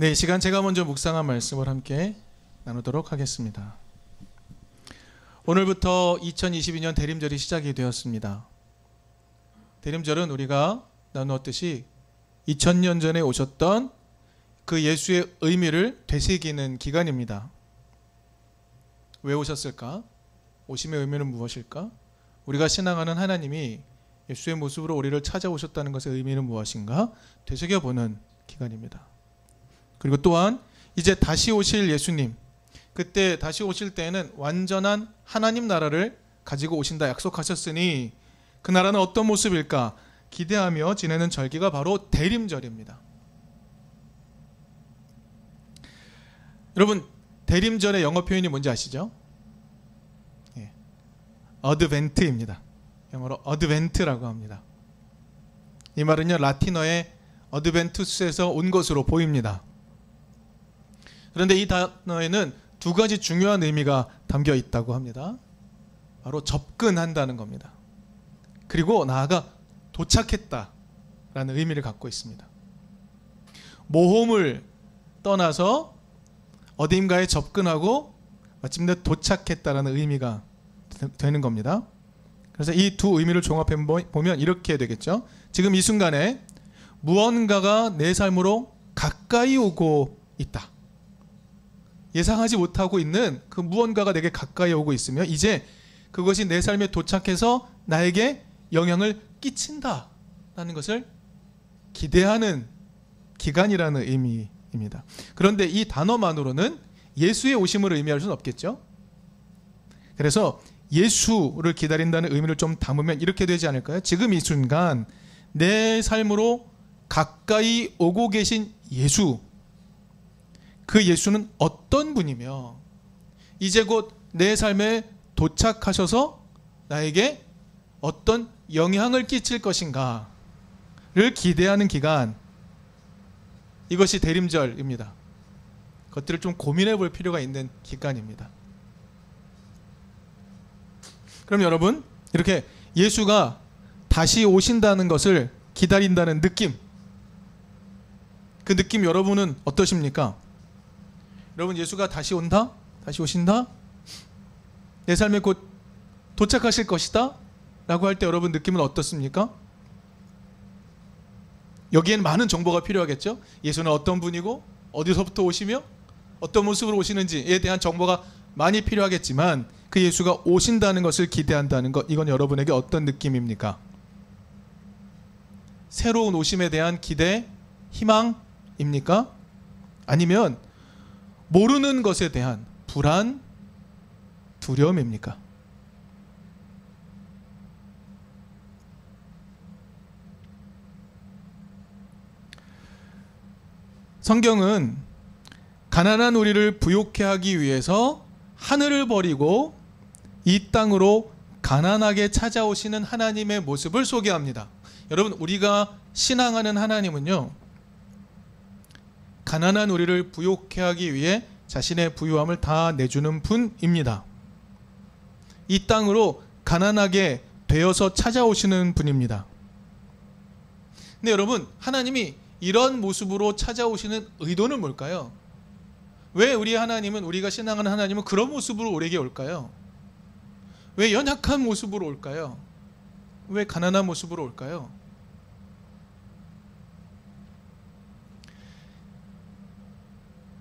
네, 이 시간 제가 먼저 묵상한 말씀을 함께 나누도록 하겠습니다. 오늘부터 2022년 대림절이 시작이 되었습니다. 대림절은 우리가 나누었듯이 2000년 전에 오셨던 그 예수의 의미를 되새기는 기간입니다. 왜 오셨을까? 오심의 의미는 무엇일까? 우리가 신앙하는 하나님이 예수의 모습으로 우리를 찾아오셨다는 것의 의미는 무엇인가? 되새겨보는 기간입니다. 그리고 또한 이제 다시 오실 예수님, 그때 다시 오실 때에는 완전한 하나님 나라를 가지고 오신다 약속하셨으니 그 나라는 어떤 모습일까 기대하며 지내는 절기가 바로 대림절입니다. 여러분, 대림절의 영어 표현이 뭔지 아시죠? 어드벤트입니다. 영어로 어드벤트라고 합니다. 이 말은요, 라틴어의 어드벤투스에서 온 것으로 보입니다. 그런데 이 단어에는 두 가지 중요한 의미가 담겨 있다고 합니다. 바로 접근한다는 겁니다. 그리고 나아가 도착했다라는 의미를 갖고 있습니다. 모험을 떠나서 어딘가에 접근하고 마침내 도착했다라는 의미가 되는 겁니다. 그래서 이 두 의미를 종합해 보면 이렇게 되겠죠. 지금 이 순간에 무언가가 내 삶으로 가까이 오고 있다. 예상하지 못하고 있는 그 무언가가 내게 가까이 오고 있으며 이제 그것이 내 삶에 도착해서 나에게 영향을 끼친다라는 것을 기대하는 기간이라는 의미입니다. 그런데 이 단어만으로는 예수의 오심을 의미할 수는 없겠죠. 그래서 예수를 기다린다는 의미를 좀 담으면 이렇게 되지 않을까요? 지금 이 순간 내 삶으로 가까이 오고 계신 예수, 그 예수는 어떤 분이며 이제 곧 내 삶에 도착하셔서 나에게 어떤 영향을 끼칠 것인가를 기대하는 기간, 이것이 대림절입니다. 그것들을 좀 고민해 볼 필요가 있는 기간입니다. 그럼 여러분, 이렇게 예수가 다시 오신다는 것을 기다린다는 느낌, 그 느낌 여러분은 어떠십니까? 여러분, 예수가 다시 온다? 다시 오신다? 내 삶에 곧 도착하실 것이다? 라고 할 때 여러분 느낌은 어떻습니까? 여기에는 많은 정보가 필요하겠죠? 예수는 어떤 분이고 어디서부터 오시며 어떤 모습으로 오시는지에 대한 정보가 많이 필요하겠지만 그 예수가 오신다는 것을 기대한다는 것, 이건 여러분에게 어떤 느낌입니까? 새로운 오심에 대한 기대, 희망입니까? 아니면 모르는 것에 대한 불안, 두려움입니까? 성경은 가난한 우리를 부욕해 하기 위해서 하늘을 버리고 이 땅으로 가난하게 찾아오시는 하나님의 모습을 소개합니다. 여러분, 우리가 신앙하는 하나님은요, 가난한 우리를 부욕해 하기 위해 자신의 부유함을 다 내주는 분입니다. 이 땅으로 가난하게 되어서 찾아오시는 분입니다. 근데 여러분, 하나님이 이런 모습으로 찾아오시는 의도는 뭘까요? 왜 우리 하나님은, 우리가 신앙하는 하나님은 그런 모습으로 우리에게 올까요? 왜 연약한 모습으로 올까요? 왜 가난한 모습으로 올까요?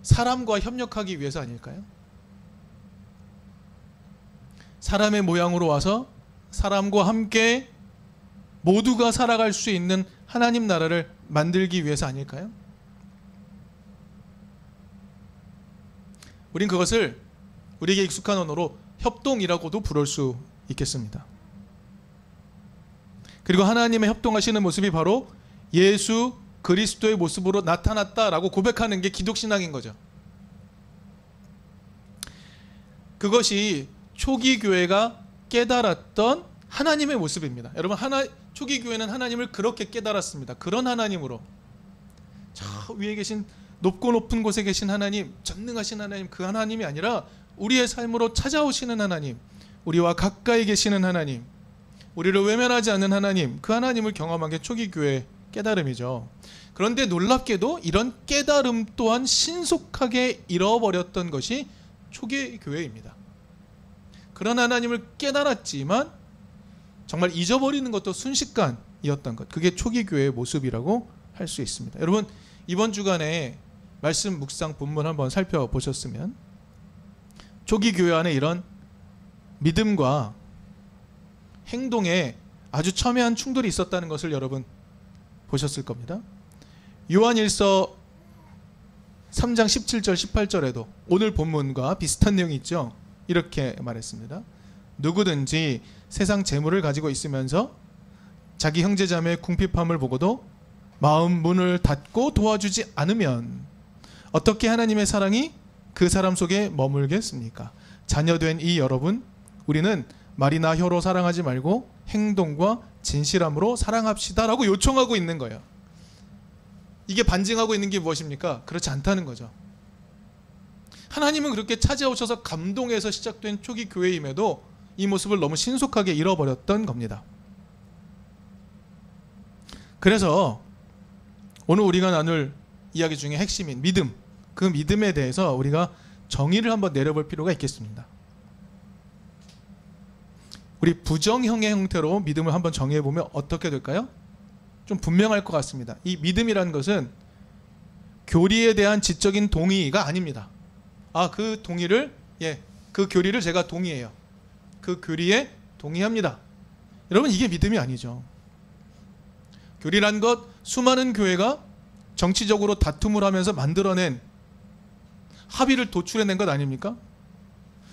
사람과 협력하기 위해서 아닐까요? 사람의 모양으로 와서 사람과 함께 모두가 살아갈 수 있는 하나님 나라를 만들기 위해서 아닐까요? 우린 그것을 우리에게 익숙한 언어로 협동이라고도 부를 수 있겠습니다. 그리고 하나님의 협동하시는 모습이 바로 예수 그리스도의 모습으로 나타났다라고 고백하는 게 기독신앙인 거죠. 그것이 초기 교회가 깨달았던 하나님의 모습입니다. 여러분, 초기 교회는 하나님을 그렇게 깨달았습니다. 그런 하나님으로, 저 위에 계신 높고 높은 곳에 계신 하나님, 전능하신 하나님, 그 하나님이 아니라 우리의 삶으로 찾아오시는 하나님, 우리와 가까이 계시는 하나님, 우리를 외면하지 않는 하나님, 그 하나님을 경험한 게 초기 교회 깨달음이죠. 그런데 놀랍게도 이런 깨달음 또한 신속하게 잃어버렸던 것이 초기 교회입니다. 그런 하나님을 깨달았지만 정말 잊어버리는 것도 순식간이었던 것, 그게 초기 교회의 모습이라고 할 수 있습니다. 여러분, 이번 주간에 말씀 묵상 본문 한번 살펴보셨으면 초기 교회 안에 이런 믿음과 행동에 아주 첨예한 충돌이 있었다는 것을 여러분 보셨을 겁니다. 요한일서 3장 17절 18절에도 오늘 본문과 비슷한 내용이 있죠. 이렇게 말했습니다. 누구든지 세상 재물을 가지고 있으면서 자기 형제자매의 궁핍함을 보고도 마음 문을 닫고 도와주지 않으면 어떻게 하나님의 사랑이 그 사람 속에 머물겠습니까? 자녀된 이 여러분, 우리는 말이나 혀로 사랑하지 말고 행동과 진실함으로 사랑합시다 라고 요청하고 있는 거예요. 이게 반증하고 있는 게 무엇입니까? 그렇지 않다는 거죠. 하나님은 그렇게 찾아오셔서 감동해서 시작된 초기 교회임에도 이 모습을 너무 신속하게 잃어버렸던 겁니다. 그래서 오늘 우리가 나눌 이야기 중에 핵심인 믿음, 그 믿음에 대해서 우리가 정의를 한번 내려볼 필요가 있겠습니다. 우리 부정형의 형태로 믿음을 한번 정의해보면 어떻게 될까요? 좀 분명할 것 같습니다. 이 믿음이라는 것은 교리에 대한 지적인 동의가 아닙니다. 그 동의를, 그 교리를 제가 동의해요. 그 교리에 동의합니다. 여러분, 이게 믿음이 아니죠. 교리란 것, 수많은 교회가 정치적으로 다툼을 하면서 만들어낸 합의를 도출해낸 것 아닙니까?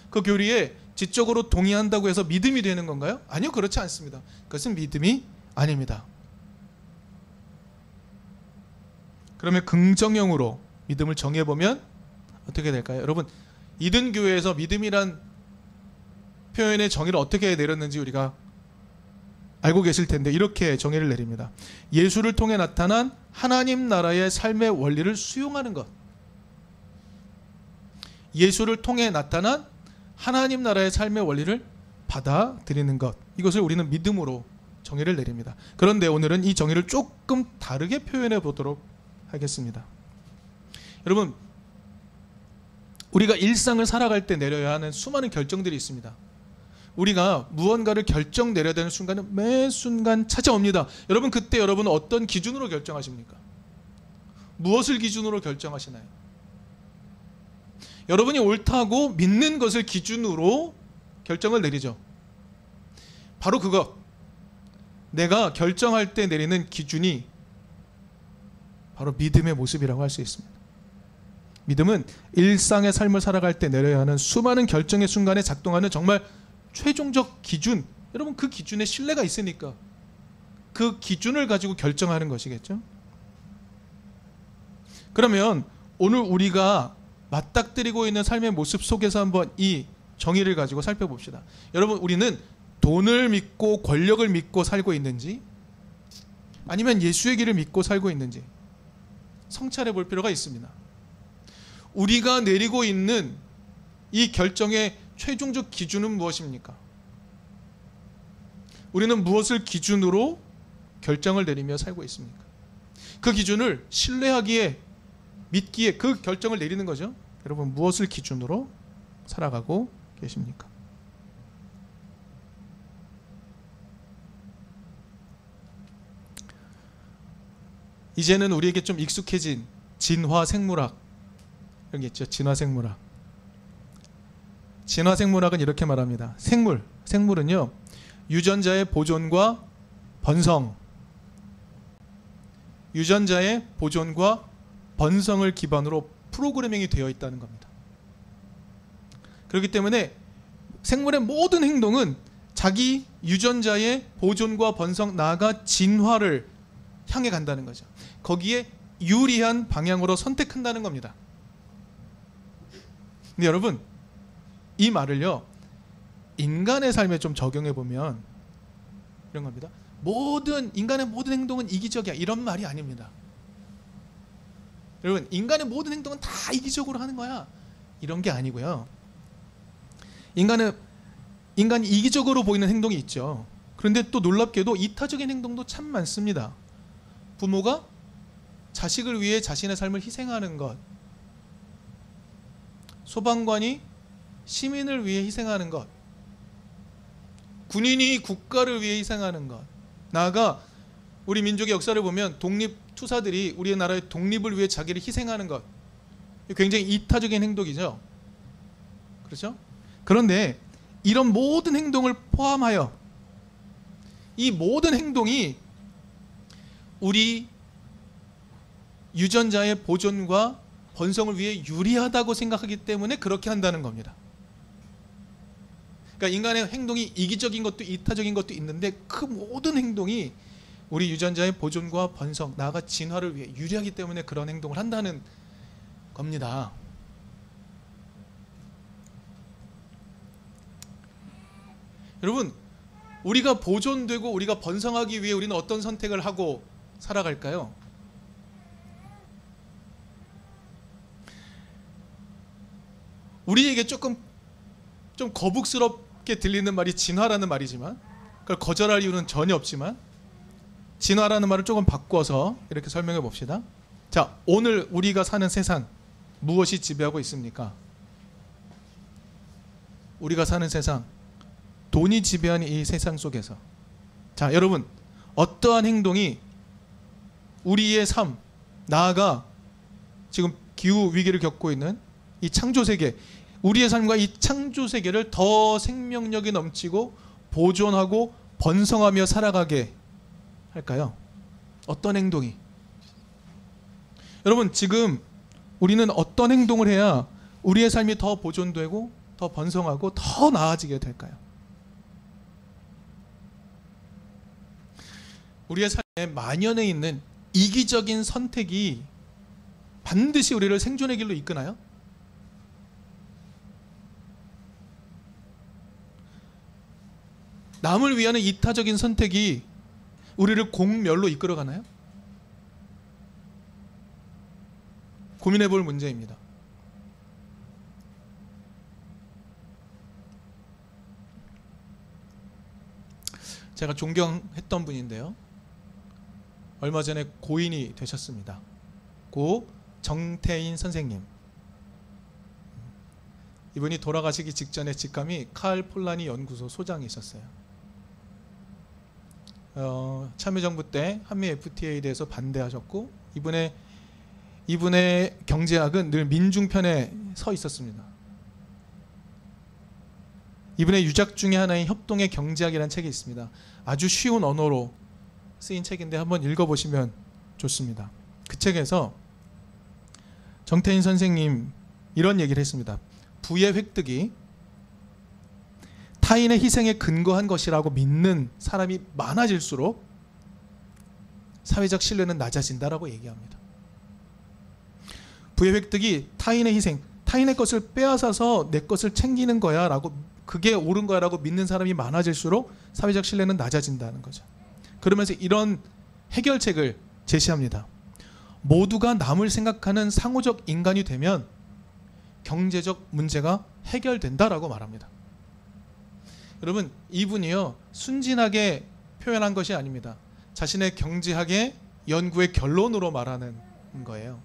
그 교리에 지적으로 동의한다고 해서 믿음이 되는 건가요? 아니요, 그렇지 않습니다. 그것은 믿음이 아닙니다. 그러면 긍정형으로 믿음을 정해보면 어떻게 될까요? 여러분, 이든 교회에서 믿음이란 표현의 정의를 어떻게 내렸는지 우리가 알고 계실 텐데 이렇게 정의를 내립니다. 예수를 통해 나타난 하나님 나라의 삶의 원리를 수용하는 것. 예수를 통해 나타난 하나님 나라의 삶의 원리를 받아들이는 것. 이것을 우리는 믿음으로 정의를 내립니다. 그런데 오늘은 이 정의를 조금 다르게 표현해 보도록 하겠습니다. 여러분, 우리가 일상을 살아갈 때 내려야 하는 수많은 결정들이 있습니다. 우리가 무언가를 결정 내려야 되는 순간은 매 순간 찾아옵니다. 여러분, 그때 여러분은 어떤 기준으로 결정하십니까? 무엇을 기준으로 결정하시나요? 여러분이 옳다고 믿는 것을 기준으로 결정을 내리죠. 바로 그것, 내가 결정할 때 내리는 기준이 바로 믿음의 모습이라고 할 수 있습니다. 믿음은 일상의 삶을 살아갈 때 내려야 하는 수많은 결정의 순간에 작동하는 정말 최종적 기준, 여러분 그 기준에 신뢰가 있으니까 그 기준을 가지고 결정하는 것이겠죠. 그러면 오늘 우리가 맞닥뜨리고 있는 삶의 모습 속에서 한번 이 정의를 가지고 살펴봅시다. 여러분, 우리는 돈을 믿고 권력을 믿고 살고 있는지 아니면 예수의 길을 믿고 살고 있는지 성찰해 볼 필요가 있습니다. 우리가 내리고 있는 이 결정의 최종적 기준은 무엇입니까? 우리는 무엇을 기준으로 결정을 내리며 살고 있습니까? 그 기준을 신뢰하기에, 믿기에 그 결정을 내리는 거죠. 여러분, 무엇을 기준으로 살아가고 계십니까? 이제는 우리에게 좀 익숙해진 진화생물학, 이런 게 있죠. 진화생물학. 진화생물학은 이렇게 말합니다. 생물은요, 유전자의 보존과 번성, 유전자의 보존과 번성을 기반으로 프로그래밍이 되어 있다는 겁니다. 그렇기 때문에 생물의 모든 행동은 자기 유전자의 보존과 번성, 나아가 진화를 향해 간다는 거죠. 거기에 유리한 방향으로 선택한다는 겁니다. 근데 여러분, 이 말을요, 인간의 삶에 좀 적용해 보면 이런 겁니다. 인간의 모든 행동은 이기적이야, 이런 말이 아닙니다. 여러분, 인간의 모든 행동은 다 이기적으로 하는 거야, 이런 게 아니고요. 인간이 이기적으로 보이는 행동이 있죠. 그런데 또 놀랍게도 이타적인 행동도 참 많습니다. 부모가 자식을 위해 자신의 삶을 희생하는 것, 소방관이 시민을 위해 희생하는 것, 군인이 국가를 위해 희생하는 것, 나아가 우리 민족의 역사를 보면 독립투사들이 우리나라의 독립을 위해 자기를 희생하는 것, 굉장히 이타적인 행동이죠. 그렇죠? 그런데 이런 모든 행동을 포함하여 이 모든 행동이 우리 유전자의 보존과 번성을 위해 유리하다고 생각하기 때문에 그렇게 한다는 겁니다. 그러니까 인간의 행동이 이기적인 것도 이타적인 것도 있는데 그 모든 행동이 우리 유전자의 보존과 번성, 나아가 진화를 위해 유리하기 때문에 그런 행동을 한다는 겁니다. 여러분, 우리가 보존되고 우리가 번성하기 위해 우리는 어떤 선택을 하고 살아갈까요? 우리에게 좀 거북스럽게 들리는 말이 진화라는 말이지만, 그걸 거절할 이유는 전혀 없지만, 진화라는 말을 조금 바꿔서 이렇게 설명해 봅시다. 자, 오늘 우리가 사는 세상 무엇이 지배하고 있습니까? 우리가 사는 세상, 돈이 지배하는 이 세상 속에서, 자, 여러분, 어떠한 행동이 우리의 삶, 나아가 지금 기후 위기를 겪고 있는 이 창조 세계, 우리의 삶과 이 창조 세계를 더 생명력이 넘치고 보존하고 번성하며 살아가게 할까요? 어떤 행동이? 여러분, 지금 우리는 어떤 행동을 해야 우리의 삶이 더 보존되고 더 번성하고 더 나아지게 될까요? 우리의 삶에 만연해 있는 이기적인 선택이 반드시 우리를 생존의 길로 이끄나요? 남을 위하는 이타적인 선택이 우리를 공멸로 이끌어가나요? 고민해 볼 문제입니다. 제가 존경했던 분인데요, 얼마 전에 고인이 되셨습니다. 고 정태인 선생님. 이분이 돌아가시기 직전에 직감이 칼 폴라니 연구소 소장이셨어요. 참여정부 때 한미 FTA에 대해서 반대하셨고, 이분의 경제학은 늘 민중편에 서 있었습니다. 이분의 유작 중에 하나인 협동의 경제학이라는 책이 있습니다. 아주 쉬운 언어로 쓰인 책인데 한번 읽어보시면 좋습니다. 그 책에서 정태인 선생님 이런 얘기를 했습니다. 부의 획득이 타인의 희생에 근거한 것이라고 믿는 사람이 많아질수록 사회적 신뢰는 낮아진다라고 얘기합니다. 부의 획득이 타인의 희생, 타인의 것을 빼앗아서 내 것을 챙기는 거야 라고, 그게 옳은 거야 라고 믿는 사람이 많아질수록 사회적 신뢰는 낮아진다는 거죠. 그러면서 이런 해결책을 제시합니다. 모두가 남을 생각하는 상호적 인간이 되면 경제적 문제가 해결된다라고 말합니다. 여러분, 이분이요, 순진하게 표현한 것이 아닙니다. 자신의 경제학의 연구의 결론으로 말하는 거예요.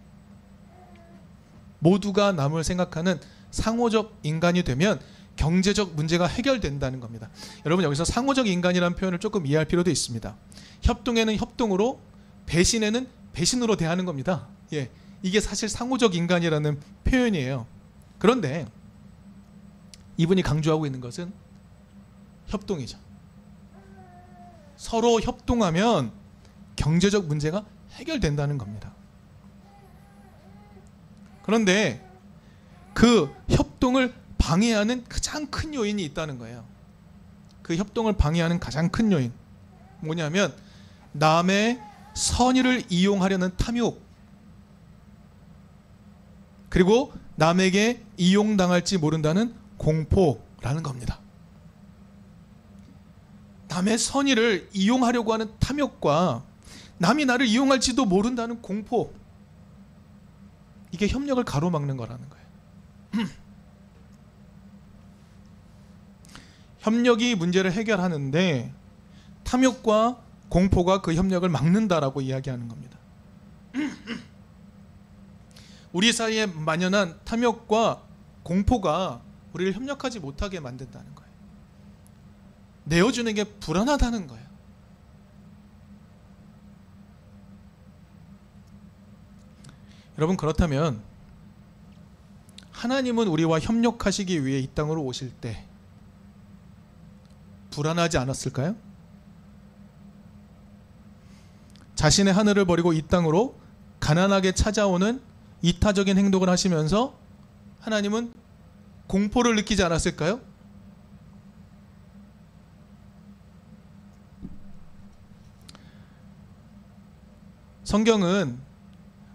모두가 남을 생각하는 상호적 인간이 되면 경제적 문제가 해결된다는 겁니다. 여러분, 여기서 상호적 인간이라는 표현을 조금 이해할 필요도 있습니다. 협동에는 협동으로, 배신에는 배신으로 대하는 겁니다. 예, 이게 사실 상호적 인간이라는 표현이에요. 그런데 이분이 강조하고 있는 것은 협동이죠. 서로 협동하면 경제적 문제가 해결된다는 겁니다. 그런데 그 협동을 방해하는 가장 큰 요인이 있다는 거예요. 그 협동을 방해하는 가장 큰 요인 뭐냐면, 남의 선의를 이용하려는 탐욕, 그리고 남에게 이용당할지 모른다는 공포라는 겁니다. 남의 선의를 이용하려고 하는 탐욕과 남이 나를 이용할지도 모른다는 공포, 이게 협력을 가로막는 거라는 거예요. 협력이 문제를 해결하는데 탐욕과 공포가 그 협력을 막는다라고 이야기하는 겁니다. 우리 사이에 만연한 탐욕과 공포가 우리를 협력하지 못하게 만든다는 거예요. 내어주는 게 불안하다는 거예요. 여러분, 그렇다면 하나님은 우리와 협력하시기 위해 이 땅으로 오실 때 불안하지 않았을까요? 자신의 하늘을 버리고 이 땅으로 가난하게 찾아오는 이타적인 행동을 하시면서 하나님은 공포를 느끼지 않았을까요? 성경은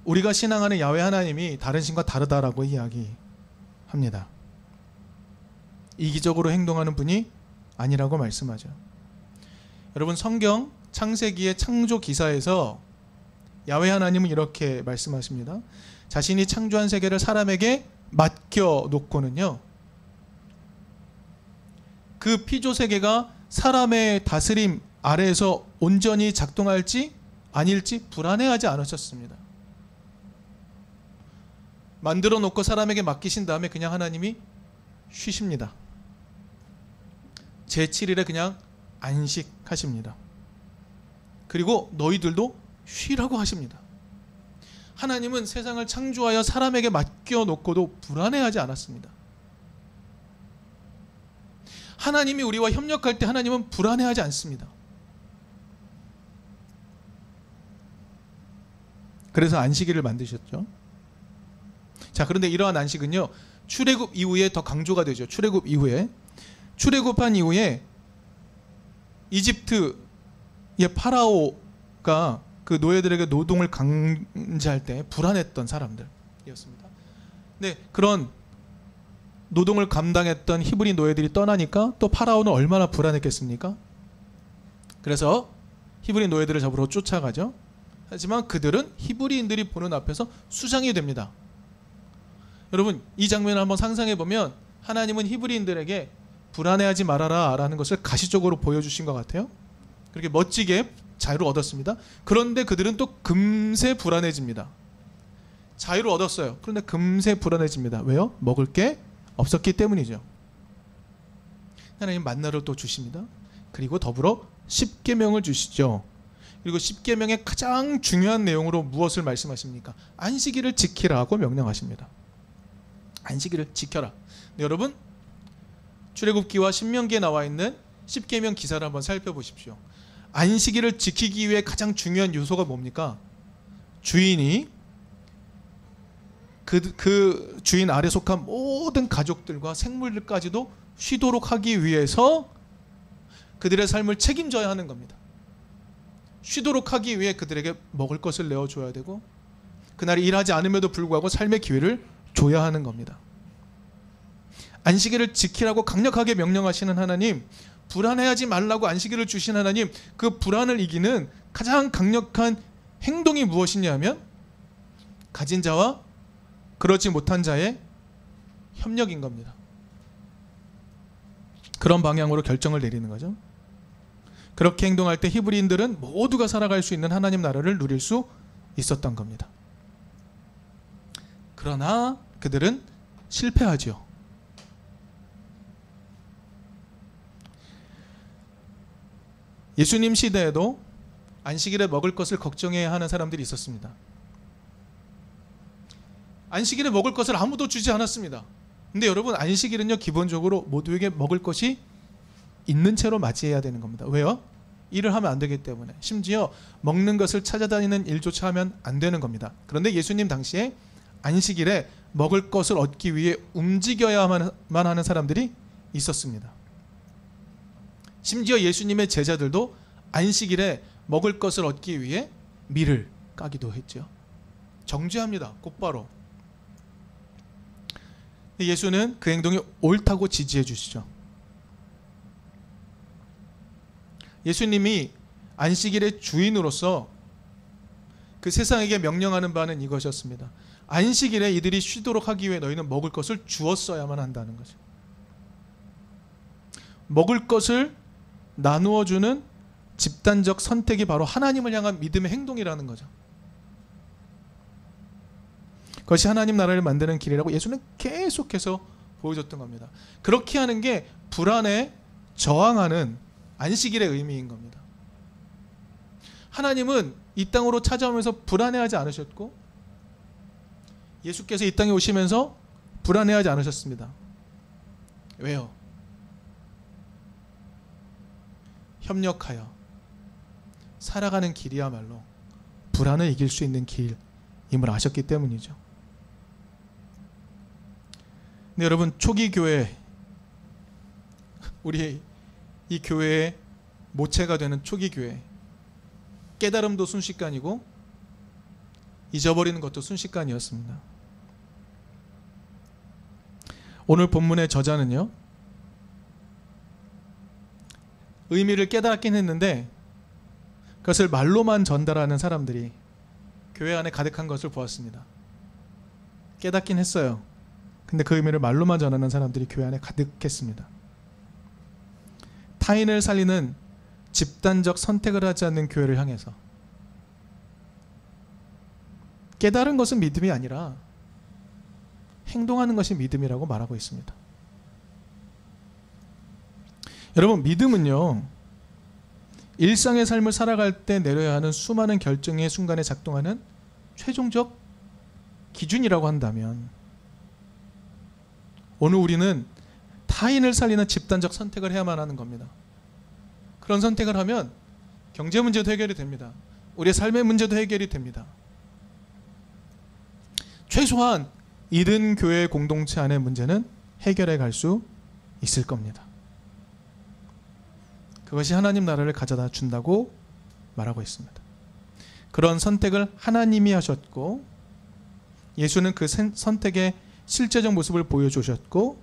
우리가 신앙하는 야훼 하나님이 다른 신과 다르다라고 이야기합니다. 이기적으로 행동하는 분이 아니라고 말씀하죠. 여러분, 성경 창세기의 창조 기사에서 야훼 하나님은 이렇게 말씀하십니다. 자신이 창조한 세계를 사람에게 맡겨 놓고는요, 그 피조 세계가 사람의 다스림 아래에서 온전히 작동할지 아닐지 불안해하지 않으셨습니다. 만들어 놓고 사람에게 맡기신 다음에 그냥 하나님이 쉬십니다. 제7일에 그냥 안식하십니다. 그리고 너희들도 쉬라고 하십니다. 하나님은 세상을 창조하여 사람에게 맡겨 놓고도 불안해하지 않았습니다. 하나님이 우리와 협력할 때 하나님은 불안해하지 않습니다. 그래서 안식일을 만드셨죠. 자, 그런데 이러한 안식은요, 출애굽 이후에 더 강조가 되죠. 출애굽한 이후에 이집트의 파라오가 그 노예들에게 노동을 강제할 때 불안했던 사람들이었습니다. 네, 그런 노동을 감당했던 히브리 노예들이 떠나니까 또 파라오는 얼마나 불안했겠습니까? 그래서 히브리 노예들을 잡으러 쫓아가죠. 하지만 그들은 히브리인들이 보는 앞에서 수장이 됩니다. 여러분, 이 장면을 한번 상상해 보면 하나님은 히브리인들에게 불안해하지 말아라 라는 것을 가시적으로 보여주신 것 같아요. 그렇게 멋지게 자유를 얻었습니다. 그런데 그들은 또 금세 불안해집니다. 자유를 얻었어요. 그런데 금세 불안해집니다. 왜요? 먹을 게 없었기 때문이죠. 하나님 만나를 또 주십니다. 그리고 더불어 십계명을 주시죠. 그리고 십계명의 가장 중요한 내용으로 무엇을 말씀하십니까? 안식일을 지키라고 명령하십니다. 안식일을 지켜라. 네, 여러분, 출애굽기와 신명기에 나와 있는 십계명 기사를 한번 살펴보십시오. 안식일을 지키기 위해 가장 중요한 요소가 뭡니까? 주인이 그 주인 아래 속한 모든 가족들과 생물들까지도 쉬도록 하기 위해서 그들의 삶을 책임져야 하는 겁니다. 쉬도록 하기 위해 그들에게 먹을 것을 내어줘야 되고, 그날 일하지 않음에도 불구하고 삶의 기회를 줘야 하는 겁니다. 안식일을 지키라고 강력하게 명령하시는 하나님, 불안해하지 말라고 안식일을 주신 하나님, 그 불안을 이기는 가장 강력한 행동이 무엇이냐면 가진 자와 그렇지 못한 자의 협력인 겁니다. 그런 방향으로 결정을 내리는 거죠. 그렇게 행동할 때 히브리인들은 모두가 살아갈 수 있는 하나님 나라를 누릴 수 있었던 겁니다. 그러나 그들은 실패하죠. 예수님 시대에도 안식일에 먹을 것을 걱정해야 하는 사람들이 있었습니다. 안식일에 먹을 것을 아무도 주지 않았습니다. 근데 여러분, 안식일은요, 기본적으로 모두에게 먹을 것이 있는 채로 맞이해야 되는 겁니다. 왜요? 일을 하면 안 되기 때문에. 심지어 먹는 것을 찾아다니는 일조차 하면 안 되는 겁니다. 그런데 예수님 당시에 안식일에 먹을 것을 얻기 위해 움직여야만 하는 사람들이 있었습니다. 심지어 예수님의 제자들도 안식일에 먹을 것을 얻기 위해 밀을 까기도 했죠. 정죄합니다. 곧바로. 예수는 그 행동이 옳다고 지지해 주시죠. 예수님이 안식일의 주인으로서 그 세상에게 명령하는 바는 이것이었습니다. 안식일에 이들이 쉬도록 하기 위해 너희는 먹을 것을 주었어야만 한다는 거죠. 먹을 것을 나누어 주는 집단적 선택이 바로 하나님을 향한 믿음의 행동이라는 거죠. 그것이 하나님 나라를 만드는 길이라고 예수는 계속해서 보여줬던 겁니다. 그렇게 하는 게 불안에 저항하는 안식일의 의미인 겁니다. 하나님은 이 땅으로 찾아오면서 불안해하지 않으셨고 예수께서 이 땅에 오시면서 불안해하지 않으셨습니다. 왜요? 협력하여 살아가는 길이야말로 불안을 이길 수 있는 길임을 아셨기 때문이죠. 근데 여러분, 초기 교회, 우리 이 교회의 모체가 되는 초기 교회, 깨달음도 순식간이고 잊어버리는 것도 순식간이었습니다. 오늘 본문의 저자는요, 의미를 깨달았긴 했는데 그것을 말로만 전달하는 사람들이 교회 안에 가득한 것을 보았습니다. 깨닫긴 했어요. 근데 그 의미를 말로만 전하는 사람들이 교회 안에 가득했습니다. 타인을 살리는 집단적 선택을 하지 않는 교회를 향해서 깨달은 것은 믿음이 아니라 행동하는 것이 믿음이라고 말하고 있습니다. 여러분, 믿음은요, 일상의 삶을 살아갈 때 내려야 하는 수많은 결정의 순간에 작동하는 최종적 기준이라고 한다면 오늘 우리는 타인을 살리는 집단적 선택을 해야만 하는 겁니다. 그런 선택을 하면 경제 문제도 해결이 됩니다. 우리의 삶의 문제도 해결이 됩니다. 최소한 이든 교회 공동체 안의 문제는 해결해 갈 수 있을 겁니다. 그것이 하나님 나라를 가져다 준다고 말하고 있습니다. 그런 선택을 하나님이 하셨고 예수는 그 선택의 실제적 모습을 보여주셨고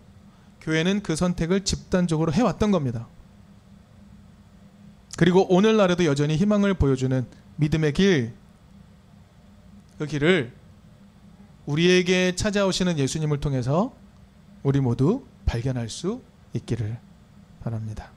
교회는 그 선택을 집단적으로 해왔던 겁니다. 그리고 오늘날에도 여전히 희망을 보여주는 믿음의 길, 그 길을 우리에게 찾아오시는 예수님을 통해서 우리 모두 발견할 수 있기를 바랍니다.